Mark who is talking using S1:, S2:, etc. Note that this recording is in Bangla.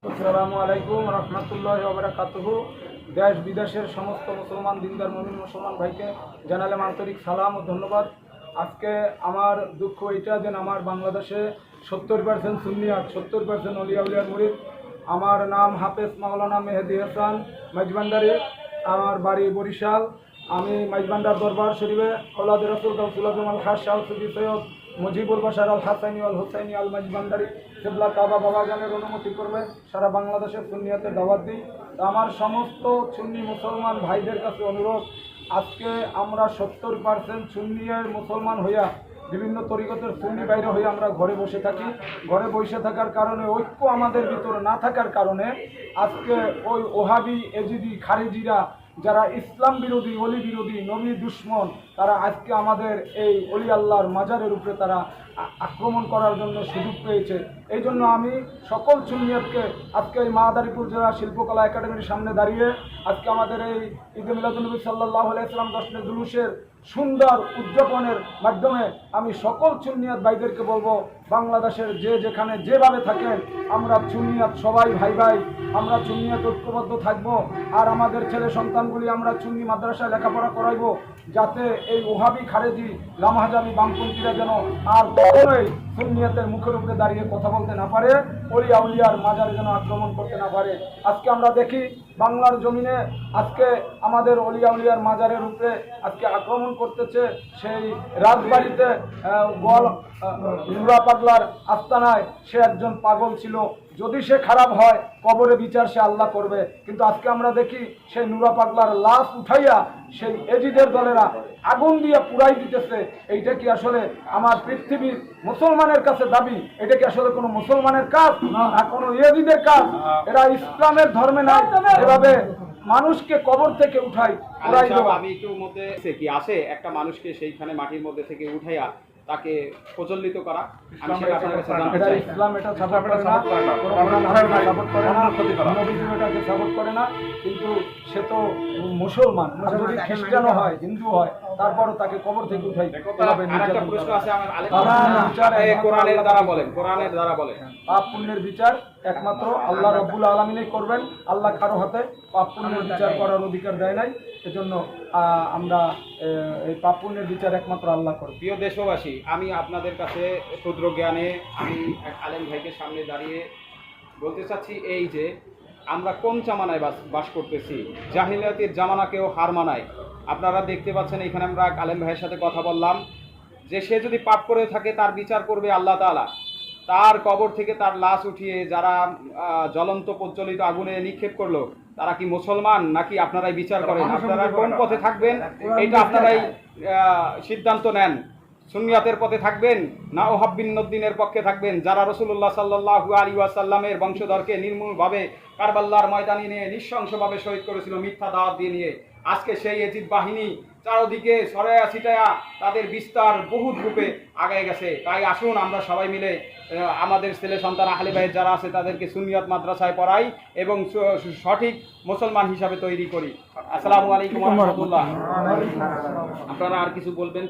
S1: আসসালামু আলাইকুম রহমতুল্লাহি ওয়া বারাকাতুহু। দেশ বিদেশের সমস্ত মুসলমান দিনদার মুমিন মুসলমান ভাইকে জানালাম আন্তরিক সালাম ও ধন্যবাদ। আজকে আমার দুঃখ এটা যে আমার বাংলাদেশে 70% সুন্নিয়াত, 70% অলিয়া উলিয়ার মুরিদ। আমার নাম হাফেজ মাওলানা মেহেদি হাসান মাইজভান্ডারি, আমার বাড়ি বরিশাল। আমি মাইজভান্ডার দরবার শরীফে ওলাদে রসুল গাউসুল আজম আল খাস শাহ সুফি সৈয়দ মুজিবুল বাশার আল হাসানি আল হুসাইনি আল মাইজভান্ডারি কেবলা কাবা বাবাজানের অনুমতি করবে সারা বাংলাদেশের সুন্নিয়াতে দাওয়াত দিই। আমার সমস্ত সুন্নি মুসলমান ভাইদের কাছে অনুরোধ, আজকে আমরা 70% সুন্নিয়ের মুসলমান হইয়া বিভিন্ন তরিকতের সুন্নি বাইরে হয়ে আমরা ঘরে বসে থাকি। ঘরে বসে থাকার কারণে ঐক্য আমাদের ভিতরে না থাকার কারণে আজকে ওই ওহাবি এজিদি খারিজিরা যারা ইসলাম বিরোধী, অলি বিরোধী, নবী দুশ্মন, তারা আজকে আমাদের এই অলি আল্লাহর মাজারের উপরে তারা আক্রমণ করার জন্য সুযোগ পেয়েছে। এই জন্য আমি সকল সুন্নিয়তকে আজকে এই মাদারীপুর জেলা শিল্পকলা একাডেমির সামনে দাঁড়িয়ে আজকে আমাদের এই ঈদে মিলাদুন্নবী সাল্লাল্লাহু আলাইহি ওয়াসাল্লাম দশমী জুলুসের সুন্দর উদযাপনের মাধ্যমে আমি সকল সুন্নিয়াত ভাইদেরকে বলবো, বাংলাদেশের যে যেখানে যেভাবে থাকেন আমরা সুন্নিয়াত সবাই ভাই ভাই, আমরা সুন্নিয়াত ঐক্যবদ্ধ থাকবো। আর আমাদের ছেলে সন্তানগুলি আমরা সুন্নি মাদ্রাসায় লেখাপড়া করাইবো, যাতে এই ওহাবি খারেজি লামাহাজাবি বামপন্থীরা যেন আর কখনোই সুন্নিয়াতের মুখের উপরে দাঁড়িয়ে কথা বলতে না পারে, অলি আউলিয়ার মাজারে যেন আক্রমণ করতে না পারে। আজকে আমরা দেখি বাংলার জমিনে আজকে আমাদের অলি আউলিয়ার মাজারের উপরে আজকে আক্রমণ করতেছে। সেই রাজবাড়িতে নুরা পাগলার আস্তানায় সে একজন পাগল ছিল, যদি সে খারাপ হয় কবরে বিচার সে আল্লাহ করবে। কিন্তু আজকে আমরা দেখি সেই নুরা পাগলার লাশ উঠাইয়া সেই এজিদের দলেরা আগুন দিয়ে পুরাই দিতেছে। এইটা কি আসলে আমার পৃথিবীর মুসলমানের কাছে দাবি? এটা কি আসলে কোনো মুসলমানের কাজ না কোনো ইহুদিদের কাজ? এরা ইসলামের ধর্মে না এভাবে মানুষকে কবর থেকে উঠাই পুরাই দেওয়া।
S2: আমি একটু মধ্যে কি আসে একটা মানুষকে সেইখানে মাটির মধ্যে থেকে উঠাইয়া তাকে প্রজ্বলিত করা, আমি সেটা আপনার কাছে জানতে চাই।
S1: ইসলাম এটা সাপোর্ট করে না, সাপোর্ট করে না, নবীজি এটাকে সাপোর্ট করে না। কিন্তু সে তো মুসলমান, যদি খ্রিস্টানও হয়, হিন্দু হয়, তারপরও তাকে কবর থেকে উঠাই।
S2: আরেকটা প্রশ্ন আছে আমার, কোরআনের দ্বারা বলেন, কোরআনের দ্বারা বলেন
S1: পাপ পুণ্যের বিচার একমাত্র আল্লাহ রব্বুল আলামিনই করবেন। আল্লাহ কারো হাতে পাপ পুণ্যের বিচার করার অধিকার দেয় নাই। এজন্য আমরা এই পাপ পুণ্যের বিচার একমাত্র আল্লাহ করবেন।
S2: প্রিয় দেশবাসী, আমি আপনাদের কাছে ক্ষুদ্র জ্ঞানে আমি এক আলেম ভাইকে সামনে দাঁড়িয়ে বলতে চাচ্ছি এই যে আমরা কোন জামানায় বাস করতেছি। জাহিলিয়াতের জামানাকেও হার মানায়। আপনারা দেখতে পাচ্ছেন এখানে আমরা এক আলেম ভাইয়ের সাথে কথা বললাম যে সে যদি পাপ করে থাকে তার বিচার করবে আল্লাহ তাআলা। তার কবর থেকে তার লাশ উঠিয়ে যারা জ্বলন্ত প্রজ্বলিত আগুনে নিক্ষেপ করলো তারা কি মুসলমান নাকি আপনারাই বিচার করেন? আপনারা কোন পথে থাকবেন এটা আপনারাই সিদ্ধান্ত নেন। সুন্নিয়াতের পথে থাকবেন না ওহাববিন্নদ্দিনের পক্ষে থাকবেন, যারা রাসূলুল্লাহ সাল্লাল্লাহু আলাইহি ওয়াসাল্লামের বংশধরকে নির্মূলভাবে কারবালার ময়দানে নিয়ে নৃশংসভাবে শহীদ করেছিল মিথ্যা দাওয়াত দিয়ে নিয়ে। আজকে সেই এজিদ বাহিনী চারদিকে ছড়ায়া ছিটায়া তাদের বিস্তার বহুত রূপে আগায় গেছে। তাই আসুন আমরা সবাই মিলে আমাদের ছেলে সন্তান আহলে বাইত যারা আছে তাদেরকে সুন্নিয়ত মাদ্রাসায় পড়াই এবং সঠিক মুসলমান হিসাবে তৈরি করি। আসসালামু আলাইকুম ওয়া রাহমাতুল্লাহ। আপনারা আর কিছু বলবেন?